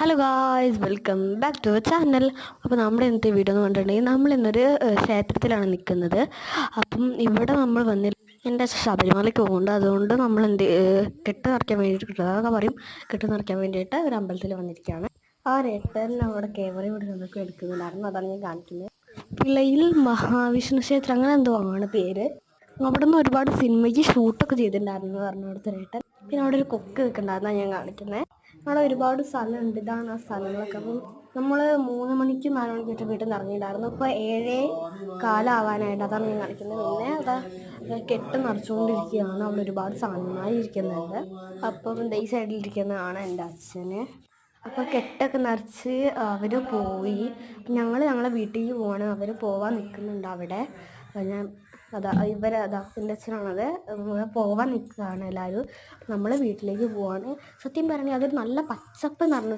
Hello guys, welcome back to channel. അപ്പോൾ നമ്മുടെ ഇന്നത്തെ വീഡിയോ എന്ന് പറഞ്ഞിട്ടുണ്ടെങ്കിൽ നമ്മളിന്നൊരു ക്ഷേത്രത്തിലാണ് നിൽക്കുന്നത്. അപ്പം ഇവിടെ നമ്മൾ എൻ്റെ ശബരിമലയ്ക്ക് പോകുന്നുണ്ട്. അതുകൊണ്ട് നമ്മൾ കെട്ട് നിറയ്ക്കാൻ വേണ്ടിയിട്ട് അതൊക്കെ പറയും, കെട്ട് നിറയ്ക്കാൻ വേണ്ടിയിട്ട് ഒരു അമ്പലത്തിൽ വന്നിരിക്കുകയാണ്. ആ രേട്ടൻ അവിടെ ക്യാമറ ഇവിടെ നിന്നൊക്കെ എടുക്കുന്നുണ്ടായിരുന്നു. അതാണ് ഞാൻ കാണിക്കുന്നത്. പിള്ളയിൽ മഹാവിഷ്ണു ക്ഷേത്രം അങ്ങനെ എന്തോ ആണ് പേര്. അവിടെ നിന്ന് ഒരുപാട് സിനിമയ്ക്ക് ഷൂട്ടൊക്കെ ചെയ്തിട്ടുണ്ടായിരുന്നു പറഞ്ഞു അവിടുത്തെ രേട്ടൻ. പിന്നെ അവിടെ ഒരു കൊക്ക് നിൽക്കുന്നുണ്ടായിരുന്നാണ് ഞാൻ കാണിക്കുന്നത്. അവിടെ ഒരുപാട് സ്ഥലമുണ്ട്. ഇതാണ് ആ സ്ഥലങ്ങളൊക്കെ. അപ്പം നമ്മൾ 3 മണിക്ക് 4 മണിക്കൊക്കെ വീട്ടിൽ നിന്ന് ഇറങ്ങിയിട്ടുണ്ടായിരുന്നു. ഇപ്പോൾ 7:15 ആവാനായിട്ട്. അതാണ് ഞാൻ കാണിക്കുന്നത്. പിന്നെ അതാ കെട്ട് നിറച്ചുകൊണ്ടിരിക്കുകയാണ്. അവിടെ ഒരുപാട് സാധനമായി ഇരിക്കുന്നുണ്ട്. അപ്പം ഈ സൈഡിലിരിക്കുന്നതാണ് എൻ്റെ അച്ഛന്. അപ്പോൾ കെട്ടൊക്കെ നിറച്ച് അവർ പോയി. ഞങ്ങളെ വീട്ടിലേക്ക് പോവാണ്. അവർ പോവാൻ നിൽക്കുന്നുണ്ട് അവിടെ. ഞാൻ അതാ എൻ്റെ അച്ഛനാണത്. പോവാൻ നിൽക്കുകയാണ് എല്ലാവരും. നമ്മൾ വീട്ടിലേക്ക് പോവാണ്. സത്യം പറഞ്ഞാൽ അതൊരു നല്ല പച്ചപ്പ് നിറഞ്ഞ